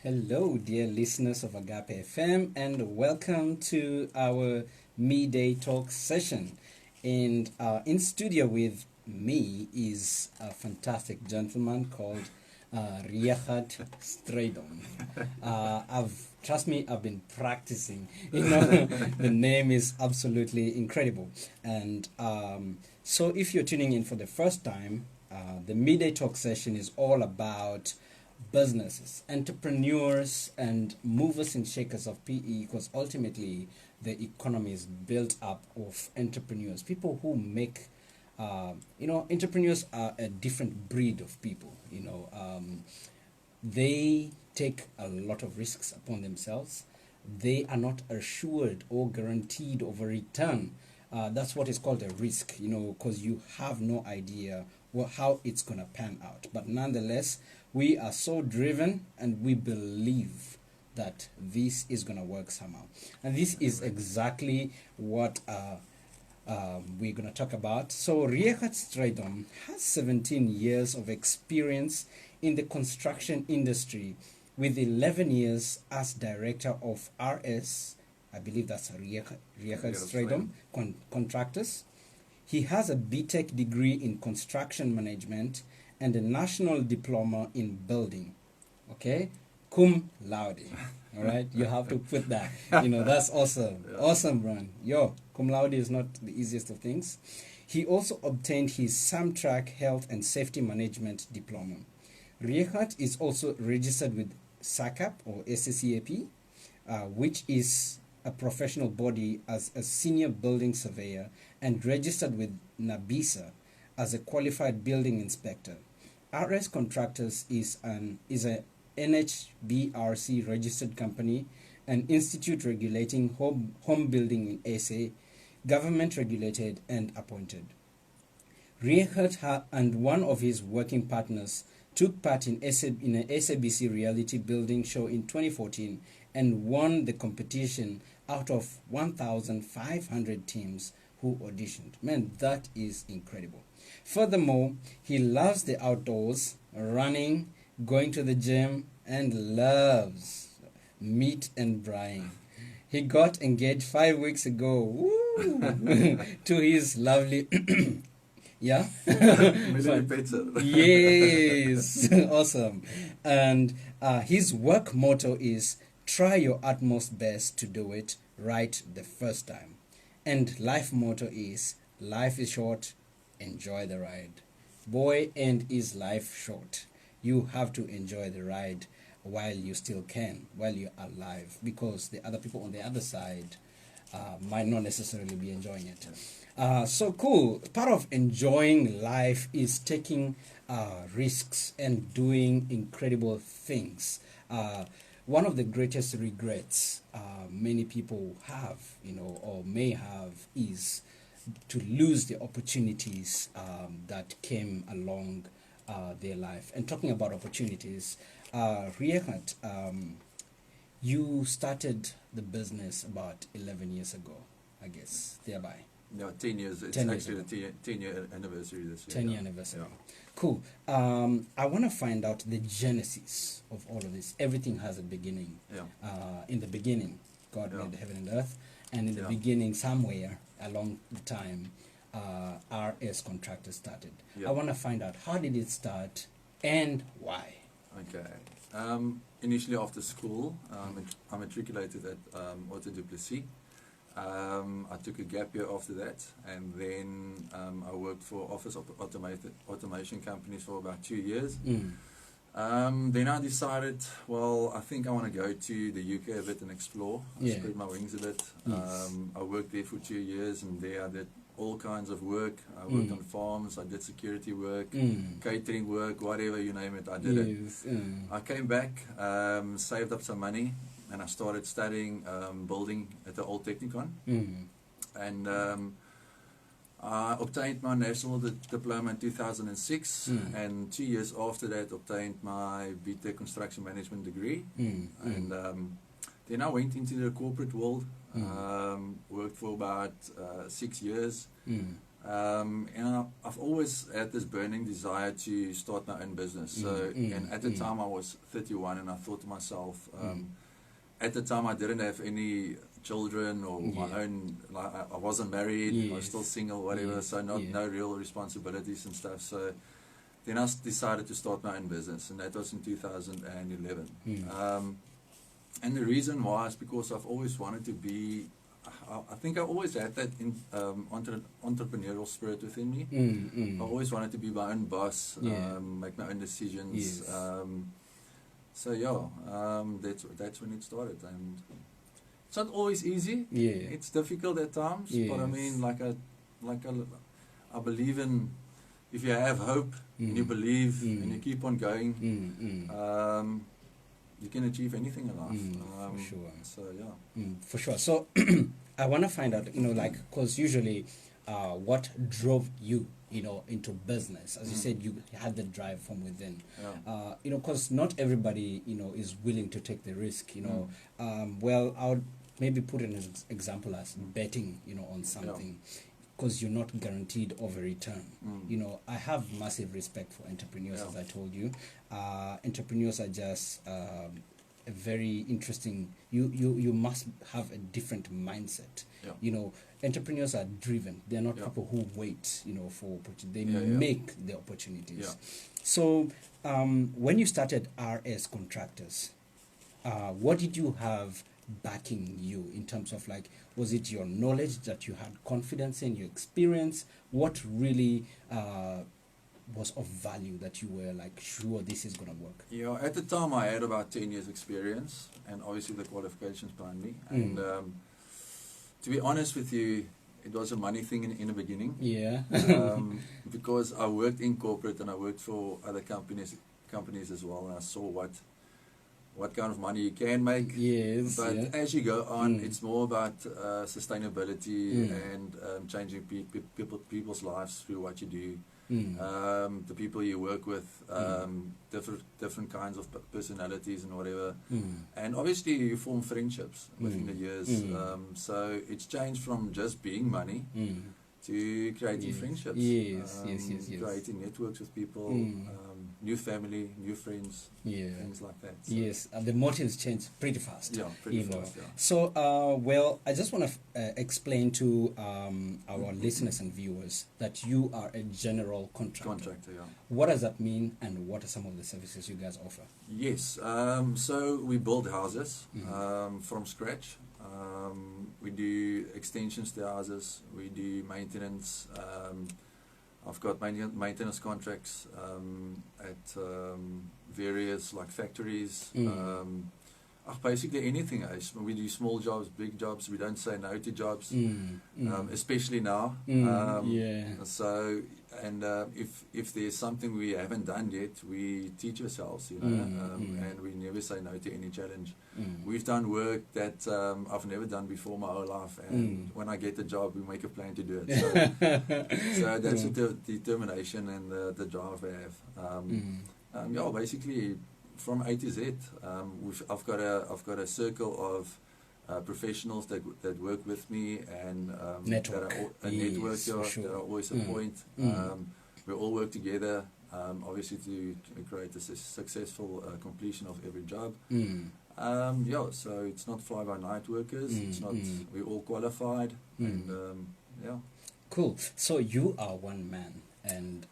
Hello, dear listeners of Agape FM, and welcome to our Midday Talk session. And in studio with me is a fantastic gentleman called Regardt Strydom. Trust me, I've been practicing. The name is absolutely incredible. And so, if you're tuning in for the first time, the Midday Talk session is all about businesses, entrepreneurs, and movers and shakers of PE, because ultimately the economy is built up of entrepreneurs, people who make, entrepreneurs are a different breed of people. They take a lot of risks upon themselves. They are not assured or guaranteed of a return. That's what is called a risk, because you have no idea how it's going to pan out. But nonetheless, we are so driven and we believe that this is going to work somehow. And this is exactly what we're going to talk about. So Regardt Strydom has 17 years of experience in the construction industry, with 11 years as director of RS, I believe that's Regardt Strydom Contractors. He has a BTech degree in construction management and a national diploma in building. Okay? Cum laude. All right? You have to put that. That's awesome. Yeah. Awesome, Ron. Cum laude is not the easiest of things. He also obtained his Samtrac Health and Safety Management diploma. Regardt is also registered with SACAP or SACAP, which is a professional body as a Senior Building Surveyor, and registered with NABISA as a qualified building inspector. RS Contractors is a NHBRC registered company, an institute regulating home building in SA, government regulated and appointed. Regardt and one of his working partners took part in an SABC reality building show in 2014 and won the competition out of 1,500 teams who auditioned. Man, that is incredible. Furthermore, he loves the outdoors, running, going to the gym, and loves meat and brine. He got engaged 5 weeks ago to his lovely... Yeah? Yes. Awesome. And his work motto is, try your utmost best to do it right the first time. And life motto is, life is short, enjoy the ride. Boy, and is life short. You have to enjoy the ride while you still can, while you're alive, because the other people on the other side might not necessarily be enjoying it. So cool. Part of enjoying life is taking risks and doing incredible things. One of the greatest regrets many people have, or may have, is to lose the opportunities that came along their life. And talking about opportunities, Regardt, you started the business about 11 years ago, I guess, thereby. No, 10 years. It's 10 actually the 10-year anniversary this year. 10-year anniversary. Yeah. Cool. I want to find out the genesis of all of this. Everything has a beginning. Yeah. In the beginning, God made the heaven and earth. And in the beginning, somewhere along the time, RS Contractors started. I want to find out, how did it start and why? Okay. Initially after school, I matriculated at auditioned. I took a gap year after that, and then I worked for office automation companies for about 2 years. Then I decided, I think I want to go to the UK a bit and explore. Spread my wings a bit. Yes. I worked there for 2 years, and there I did all kinds of work. I worked on farms, I did security work, catering work, whatever you name it, I did it. I came back, saved up some money, and I started studying building at the Old Technicon. And I obtained my national diploma in 2006, and 2 years after that obtained my BTech construction management degree. And then I went into the corporate world, worked for about 6 years. And I've always had this burning desire to start my own business. So, and at the time I was 31, and I thought to myself, at the time I didn't have any children or my own, like I wasn't married, I was still single, whatever, so no real responsibilities and stuff. So then I decided to start my own business, and that was in 2011. And the reason why is because I've always wanted to be, I think I always had that entrepreneurial spirit within me. I always wanted to be my own boss, make my own decisions. So that's when it started, and it's not always easy. It's difficult at times, but I mean, I believe in, if you have hope and you believe and you keep on going, you can achieve anything in life. For sure. So for sure. So I want to find out, because usually what drove you, into business? As you said, you had the drive from within. Because not everybody, is willing to take the risk. Well, I would maybe put an example as betting, on something. Because you're not guaranteed of a return. I have massive respect for entrepreneurs, as I told you. Entrepreneurs are just a very interesting. You must have a different mindset. Entrepreneurs are driven. They're not people who wait, for opportunity. They make the opportunities. So when you started RS Contractors, what did you have backing you in terms of, like, was it your knowledge that you had confidence in, your experience? What really was of value that you were like, sure, this is going to work? At the time I had about 10 years experience, and obviously the qualifications behind me. And to be honest with you, it was a money thing in the beginning. Because I worked in corporate and I worked for other companies as well, and I saw what kind of money you can make. But as you go on, it's more about sustainability and changing people's lives through what you do. The people you work with, different kinds of personalities and whatever. And obviously you form friendships within the years. So it's changed from just being money to creating friendships. Creating networks with people, new family, new friends, things like that. So. The motives change pretty fast. Pretty fast. So, well, I just want to explain to our listeners and viewers that you are a general contractor. What does that mean, and what are some of the services you guys offer? Yes, so we build houses from scratch. We do extensions to houses, we do maintenance. I've got maintenance contracts at various factories. Basically anything. We do small jobs, big jobs. We don't say no to jobs, especially now. So, and if there's something we haven't done yet, we teach ourselves, and we never say no to any challenge. We've done work that I've never done before my whole life, and when I get the job, we make a plan to do it. So that's the determination and the drive I have. Basically, from A to Z, I've got a circle of professionals that work with me, and network. That I always appoint. We all work together, obviously to create a successful completion of every job. So it's not fly-by-night workers. It's not. We're all qualified, and Cool. So you are one man, and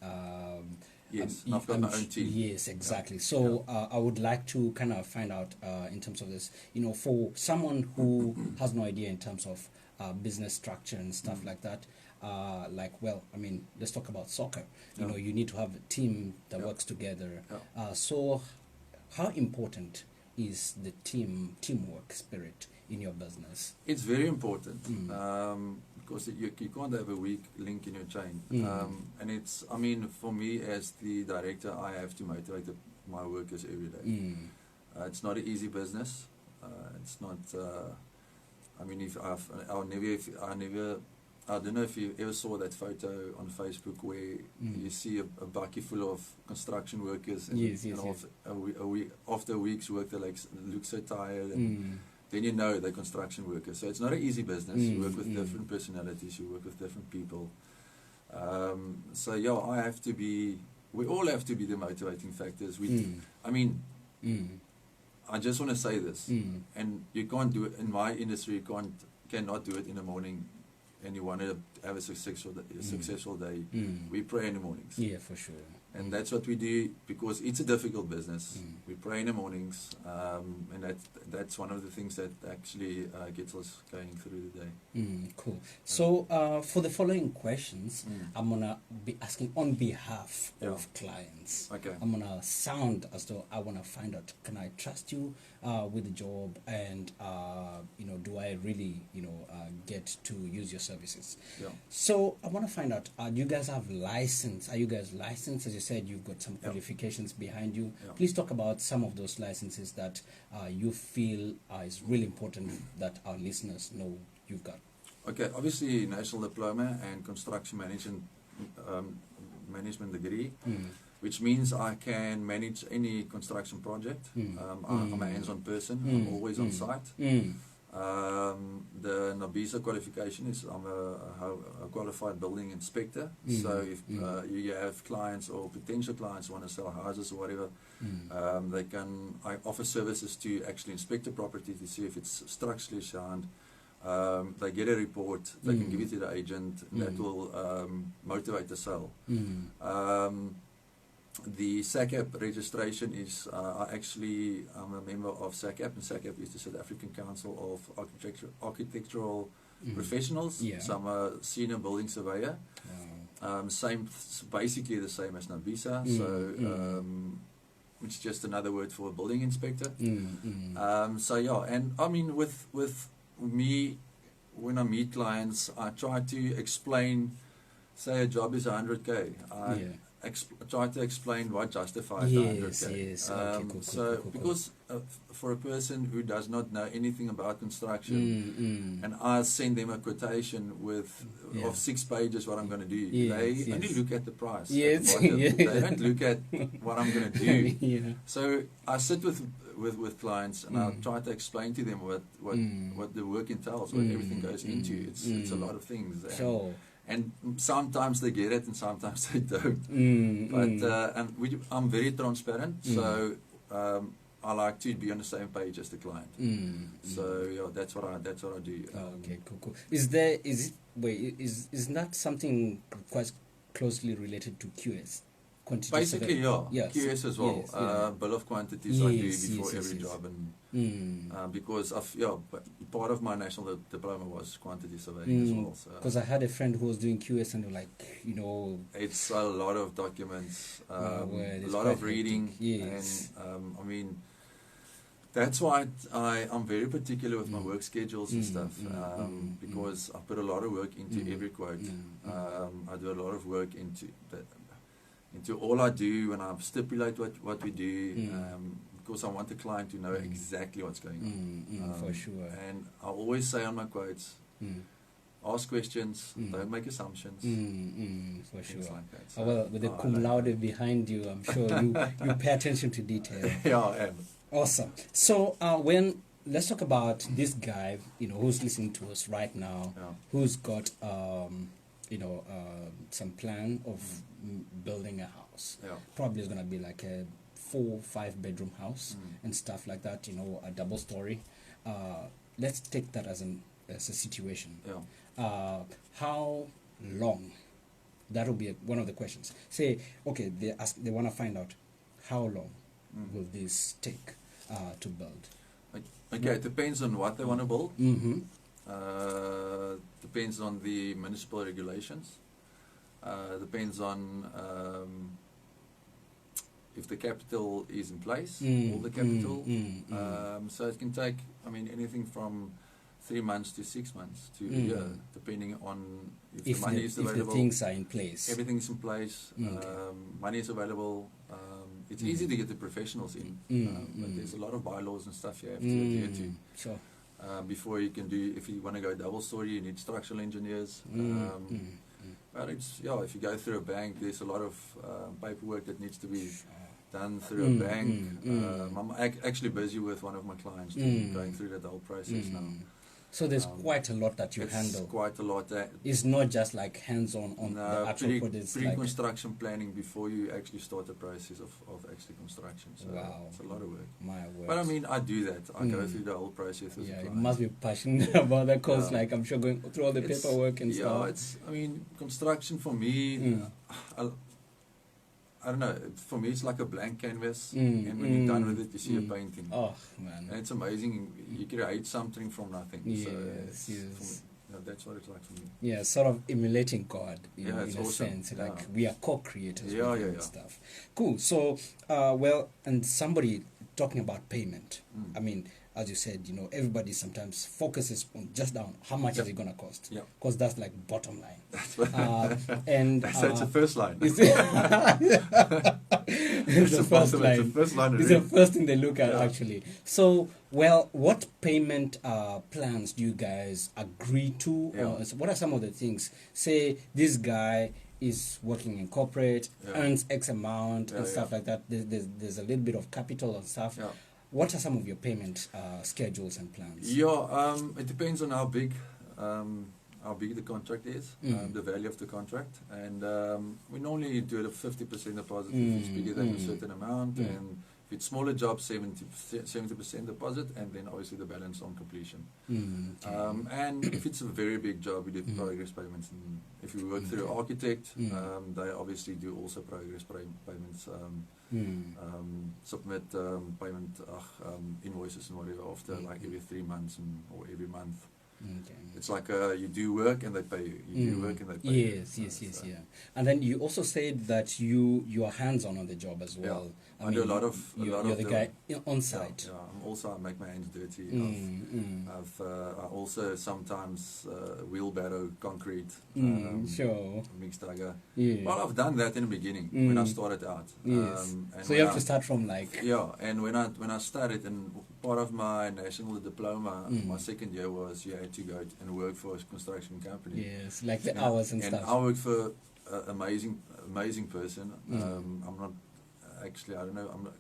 yes, I've got my own team. Yes, exactly. So I would like to kind of find out in terms of this, for someone who has no idea in terms of business structure and stuff like that. Let's talk about soccer. You need to have a team that works together. So how important is the teamwork spirit in your business? It's very important. Because you can't have a weak link in your chain. And it's, for me as the director, I have to motivate my workers every day. It's not an easy business. It's not, I don't know if you ever saw that photo on Facebook where you see a bucket full of construction workers, and after a week's work they look so tired, and then they're construction workers. So it's not an easy business. You work with different personalities, you work with different people. So yeah, we all have to be the motivating factors. I mean, I just want to say this, and you can't do it in my industry. You cannot do it in the morning, and you want to have a successful day. We pray in the mornings. Yeah, for sure. And that's what we do, because it's a difficult business. We pray in the mornings, and that's one of the things that actually gets us going through the day. Cool. So for the following questions, I'm going to be asking on behalf of clients. Okay. I'm going to sound as though I want to find out, can I trust you with the job, and do I really get to use your services? Yeah. So I want to find out, do you guys have license? Are you guys licensed? As you said, you've got some qualifications behind you. Please talk about some of those licenses that you feel is really important that our listeners know you've got. Okay, obviously National Diploma and Construction Management degree, which means I can manage any construction project. I'm a hands-on person. I'm always on site. The NABISA qualification is I'm a qualified building inspector. So if you have clients or potential clients who want to sell houses or whatever, I offer services to actually inspect the property to see if it's structurally sound. They get a report, they can give it to the agent, and that will motivate the sale. The SACAP registration is, I'm a member of SACAP, and SACAP is the South African Council of Architectural Professionals. So I'm a Senior Building Surveyor. Basically the same as NABISA, which is just another word for a building inspector. So yeah, and I mean with me, when I meet clients, I try to explain, say a job is 100K. I try to explain what justifies the 100K. Yes. Okay, cool. Because for a person who does not know anything about construction, and I send them a quotation of 6 pages what I'm going to do, they only look at the price. They don't look at what I'm going to do. So I sit with clients, and I try to explain to them what the work entails, what everything goes into. It's a lot of things. And sometimes they get it, and sometimes they don't. But I'm very transparent, so I like to be on the same page as the client. So yeah, that's what I do. Okay, cool. Is that something quite closely related to QS? Basically, QS as well. Bill of quantities I do before every job, and because part of my national diploma was quantity surveying as well. Because I had a friend who was doing QS, and it's a lot of documents, a lot of reading, and I mean, that's why I'm very particular with my work schedules and stuff, because I put a lot of work into every quote. I do a lot of work into all I do, and I stipulate what we do, because I want the client to know exactly what's going on. For sure. And I always say on my quotes, ask questions, don't make assumptions. For sure. Like that. So, well, with the cum laude behind you, I'm sure you pay attention to detail. Yeah, I am. Awesome. So let's talk about this guy, who's listening to us right now, who's got some plan of building a house. Probably is going to be like a 4-5 bedroom house and stuff like that, a double story. Let's take that as a situation. How long? That will be one of the questions. Say, okay, they want to find out how long will this take to build. Okay, it depends on what they want to build. Depends on the municipal regulations. Depends on if the capital is in place, all the capital. So it can take, anything from 3 months to 6 months to a year, depending on if the money is available. If the things are in place. Everything is in place. Money is available. It's easy to get the professionals in, but there's a lot of bylaws and stuff you have to adhere to. Sure. Before you can do, if you want to go double story, you need structural engineers. But if you go through a bank, there's a lot of paperwork that needs to be done through a bank. I'm actually busy with one of my clients going through that whole process now. So there's quite a lot that you handle. Quite a lot. It's not just like hands-on on the actual project. Pre-construction planning before you actually start the process of actually construction. So wow. It's a lot of work. My word. But I mean, I do that. I go through the whole process. Yeah, you must be passionate about that because, like, I'm sure going through all the paperwork and stuff. Yeah, I mean, construction for me, I don't know, for me it's like a blank canvas, and when you're done with it, you see a painting. Oh, man. And it's amazing, you create something from nothing. Yes, so yes. That's what it's like for me. Yeah, sort of emulating God, in a awesome. sense. Like, we are co-creators with and stuff. Cool. So, well, and somebody talking about payment. I mean, as you said, everybody sometimes focuses on just down how much is it going to cost. Yeah. Because that's like bottom line. That's what and that's the first line. It's the first line. It's the first line. It's the first thing they look at, actually. So, well, what payment plans do you guys agree to? Yeah. What are some of the things? Say this guy is working in corporate, earns X amount and stuff like that. There's a little bit of capital and stuff. Yeah. What are some of your payment schedules and plans? Yeah, it depends on how big the contract is, the value of the contract, and we normally do a 50% deposit if it's bigger than a certain amount, and if it's smaller jobs, 70% deposit, and then obviously the balance on completion. And if it's a very big job, we do progress payments. And if you work through an architect, they obviously do also progress payments. Submit payment invoices and whatever after like every 3 months or every month. Okay. It's like you do work and they pay you. You do work and they pay you. Yes. And then you also said that you are hands-on on the job as well. Yeah. I do a lot of you're the guy on site. I make my hands dirty. I also sometimes wheelbarrow concrete. Sure. Mixed dagger. Yeah. Well, I've done that in the beginning when I started out. Yes. So you have to start from like. Yeah, and when I started, and part of my national diploma, my second year was you had to go and work for a construction company. Yes, like the hours and stuff. And I worked for an amazing person. I'm not. Actually, I don't know.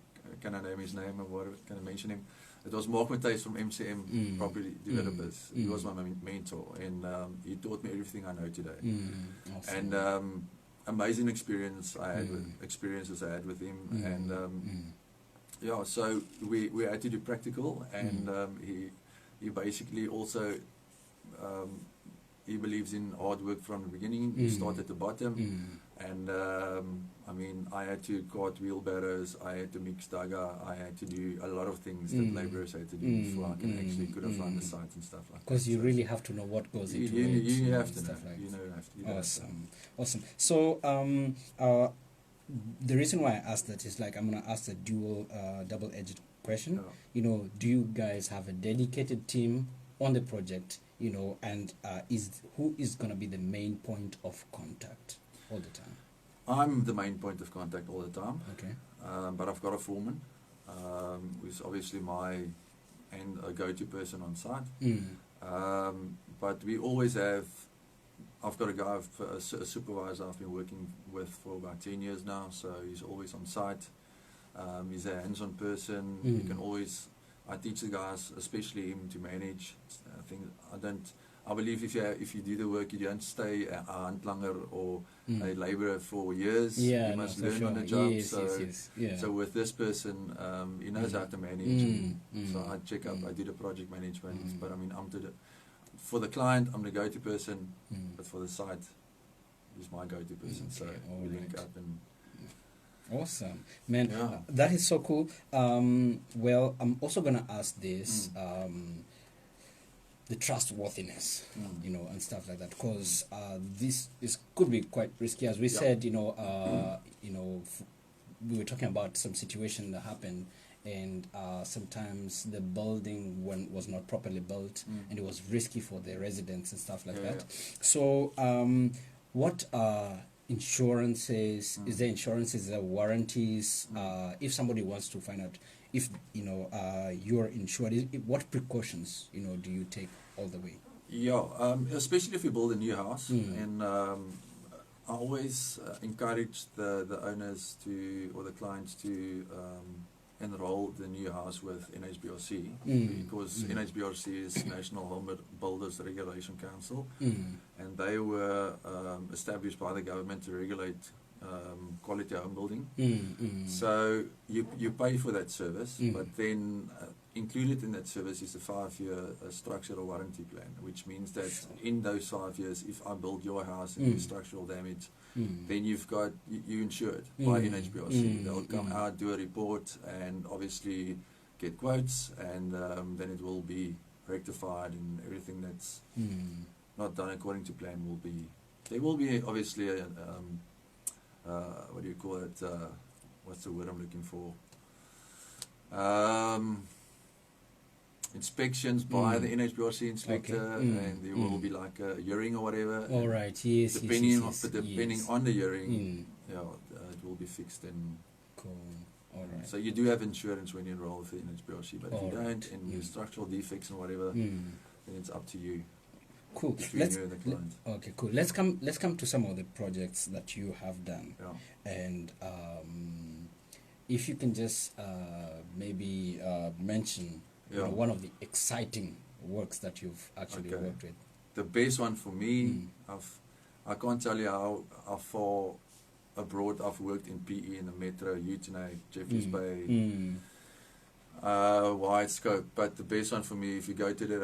Can I name his name or what? Can I mention him? It was Mark Matthijs from MCM Property Developers. He was my mentor, and he taught me everything I know today. Awesome. And amazing experiences I had with him, and so we had to do practical, and he basically also he believes in hard work from the beginning. You start at the bottom. And I mean, I had to cart wheelbarrows, I had to mix dagger, I had to do a lot of things that labourers had to do before I could have run the site and stuff like that. Because you really have to know what goes into it. You have to know. Awesome. So the reason why I asked that is like I'm going to ask a double-edged question. Do you guys have a dedicated team on the project? And who is going to be the main point of contact all the time? I'm the main point of contact all the time. Okay. But I've got a foreman, who's obviously a go-to person on site. But we always have. I've got a guy, a supervisor I've been working with for about 10 years now, so he's always on site. He's a hands-on person. You can always. I teach the guys, especially him, to manage. I believe if you do the work, you don't stay a handlanger or a labourer for years. You must learn on the job. So with this person, he knows how to manage. So I check up. I do the project management. But I mean, for the client, I'm the go-to person. But for the site, he's my go-to person. So we link up and. Awesome, man. That is so cool. Well, I'm also gonna ask this. The trustworthiness, and stuff like that, because this could be quite risky. As we said, we were talking about some situation that happened, and sometimes the building was not properly built, and it was risky for the residents and stuff like that. So, what insurances? Is there insurances? Is there warranties? If somebody wants to find out if you're insured, what precautions do you take all the way? Especially if you build a new house, and I always encourage the owners or the clients to enrolled the new house with NHBRC because NHBRC is National Home Builders Regulation Council, and they were established by the government to regulate quality home building. So you pay for that service, but then included in that service is a 5-year structural warranty plan, which means that in those 5 years, if I build your house and there's structural damage, then you're insured by NHBRC. They'll come out, do a report, and obviously get quotes, and then it will be rectified, and everything that's not done according to plan will be. There will be obviously a what do you call it? What's the word I'm looking for? Inspections by the NHBRC inspector, and there will be like a hearing or whatever. All right. Yes. Depending on the hearing, it will be fixed. And cool. All right. So you do have insurance when you enroll with the NHBRC, but if you don't, and you structural defects and whatever, then it's up to you. Cool. Between you and the client. Okay. Cool. Let's come to some of the projects that you have done, and if you can just maybe mention one of the exciting works that you've actually worked with. The best one for me, I can't tell you how far abroad I've worked in PE, in the Metro, Utenay, Jeffreys Bay, wide scope. But the best one for me, if you go to the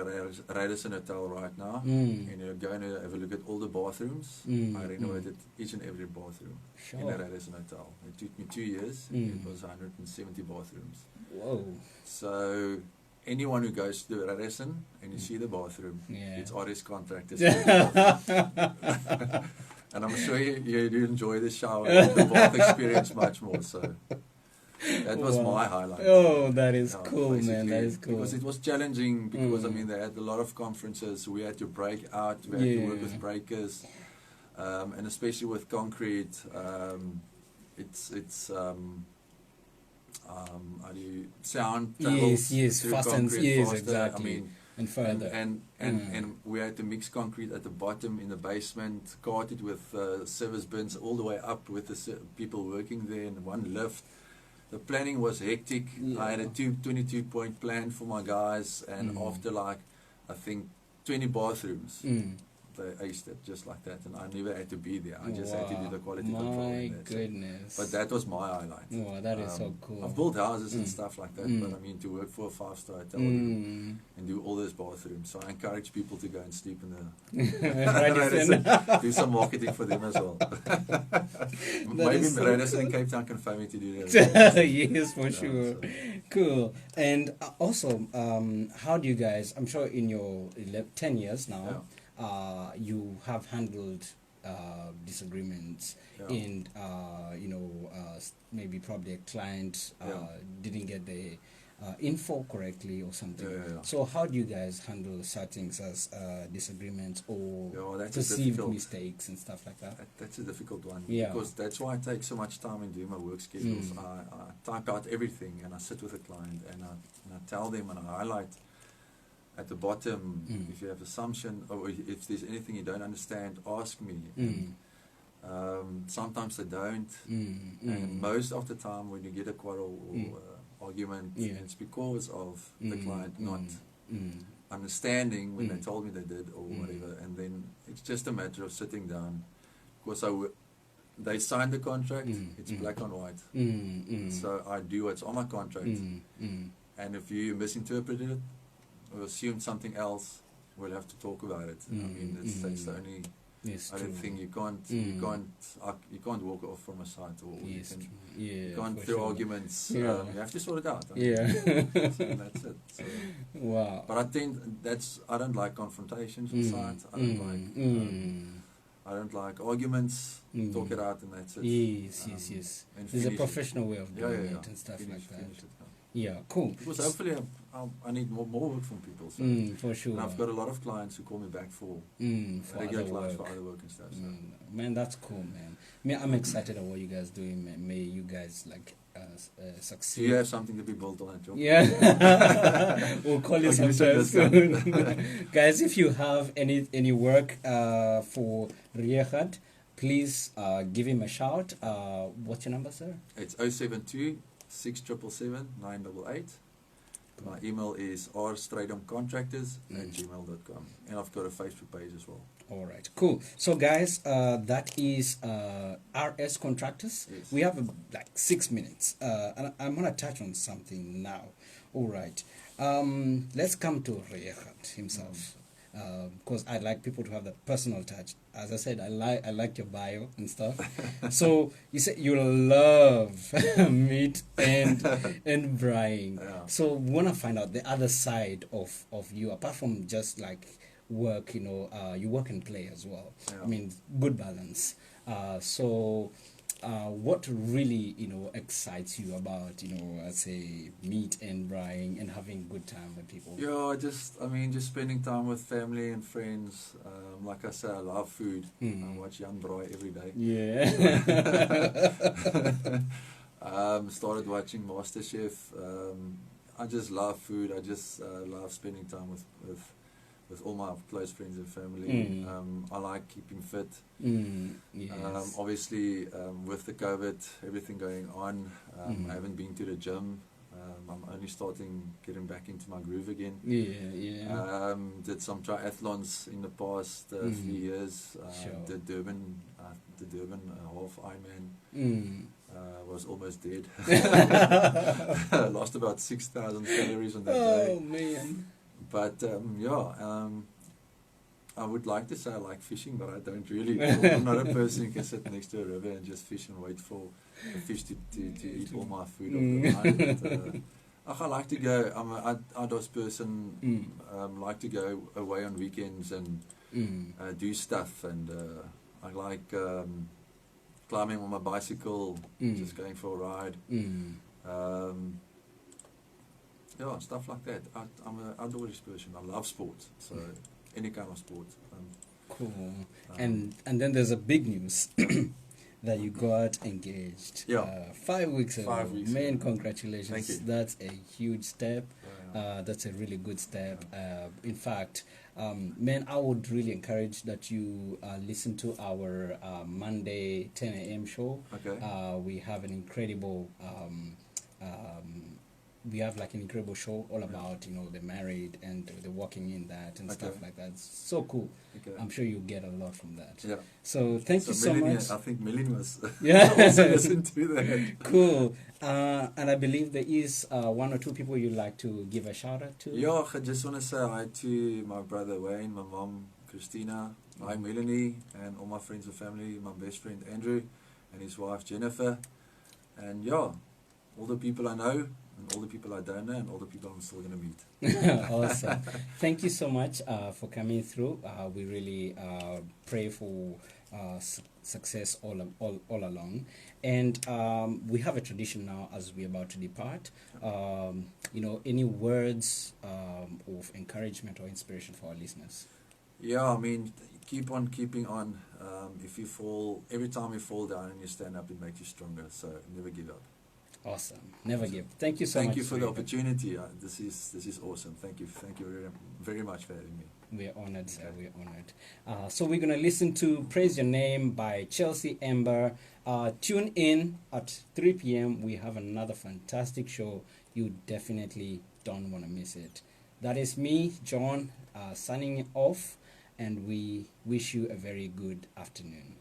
Radisson Hotel right now, and you're going to have a look at all the bathrooms, I renovated each and every bathroom in the Radisson Hotel. It took me 2 years, and it was 170 bathrooms. Whoa. So anyone who goes to the Radisson and you see the bathroom, it's RS Contractors. And I'm sure you do enjoy the shower and the bath experience much more. So that was my highlight. Oh, that is cool, man. That is cool. Because it was challenging, because I mean, they had a lot of conferences. We had to break out, we had to work with breakers, and especially with concrete, it's how do you sound travels through fastens, concrete faster. Exactly. I mean, and further, and we had to mix concrete at the bottom in the basement, cart it with service bins all the way up with the people working there in one lift. The planning was hectic. I had a 22-point plan for my guys, and after like I think 20 bathrooms, they aced it just like that, and I never had to be there. I just had to do the quality control. My goodness. But that was my highlight. Wow, that is so cool. I've built houses and stuff like that, but I mean, to work for a 5-star hotel and do all those bathrooms. So I encourage people to go and sleep in the do some marketing for them as well. Maybe Radisson and Cape Town can find me to do that. Yes, for sure. So. Cool. And also, how do you guys, I'm sure in your 10 years now, you have handled disagreements, and maybe probably a client didn't get the info correctly or something. So how do you guys handle such things as disagreements or perceived mistakes and stuff like that? That's a difficult one, because that's why I take so much time in doing my work schedules. I type out everything, and I sit with a client, and I tell them, and I highlight at the bottom, if you have assumption, or if there's anything you don't understand, ask me. Sometimes they don't, and most of the time when you get a quarrel or argument, it's because of the client not understanding when they told me they did or whatever, and then it's just a matter of sitting down, because they signed the contract, it's black on white, so I do what's on my contract, and if you misinterpret it or assume something else, we'll have to talk about it. I mean, that's the only thing. You can't walk off from a site, or you can't throw arguments. You have to sort it out. And that's it. So. Wow. But I think I don't like confrontations on site. I don't like arguments. Talk it out, and that's it. Yes. There's a professional way of doing it and stuff like that. Yeah, cool. Because hopefully I need more work from people. So. For sure. And I've got a lot of clients who call me back for regular clients for other work and stuff. So. Man, that's cool, man. I'm excited about what you guys doing, man. May you guys succeed. Do you have something to be built on that job? Yeah. We'll call you sometime soon. Guys, if you have any work for Regardt, please give him a shout. What's your number, sir? It's 072 677 988. My email is rstrydom@gmail.com, and I've got a Facebook page as well. All right, cool. So, guys, that is RS Contractors. Yes. We have like 6 minutes, and I'm gonna touch on something now. All right, let's come to Regardt himself, because I like people to have that personal touch. As I said, I like your bio and stuff. So you said you love meat and braaiing. Yeah. So we wanna find out the other side of you, apart from just like work. You work and play as well. Yeah. I mean, good balance. So what really excites you about let's say meat and braaiing and having good time with people? Yeah, just spending time with family and friends. Like I say, I love food. I watch Jan braai every day. Yeah. Started watching MasterChef. I just love food. I just love spending time with all my close friends and family. I like keeping fit. Yes. Obviously, with the COVID, everything going on, I haven't been to the gym. I'm only getting back into my groove again. Yeah. Did some triathlons in the past 3 years. Sure. Did Durban half Ironman. Was almost dead. Lost about 6,000 calories on that day. Oh man. But I would like to say I like fishing, but I don't really. I'm not a person who can sit next to a river and just fish and wait for the fish to eat all my food off the line. But, I like to go. I'm an outdoors person. Like to go away on weekends and do stuff. And I like climbing on my bicycle, just going for a ride. Stuff like that. I'm an outdoors person. I love sports, so any kind of sport. Cool. And then there's a big news that you got engaged. Yeah. 5 weeks ago. 5 weeks Man, ago. congratulations. Thank you. That's a huge step. Yeah. That's a really good step. In fact, man, I would really encourage that you listen to our Monday 10 a.m. show. Okay. We have an incredible show all about the married and the working in that and stuff like that. It's so cool. Okay. I'm sure you get a lot from that. Yeah. So thank you so much. I think Melanie was Yeah. also listen to that. Cool. And I believe there is one or two people you'd like to give a shout out to. Yeah, I just want to say hi to my brother Wayne, my mom Christina, hi Melanie, and all my friends and family, my best friend Andrew, and his wife Jennifer, and all the people I know, and all the people I don't know, and all the people I'm still going to meet. Awesome. Thank you so much for coming through. We really pray for success all along. And we have a tradition now as we're about to depart. Any words of encouragement or inspiration for our listeners? Yeah, keep on keeping on. If you fall, every time you fall down and you stand up, it makes you stronger. So never give up. Awesome. Never give. Thank you so much. Thank you for the opportunity. This is awesome. Thank you very much for having me. We're honored, sir. We're honored. So we're going to listen to Praise Your Name by Chelsea Amber. Tune in at 3 p.m. We have another fantastic show. You definitely don't want to miss it. That is me, John, signing off, and we wish you a very good afternoon.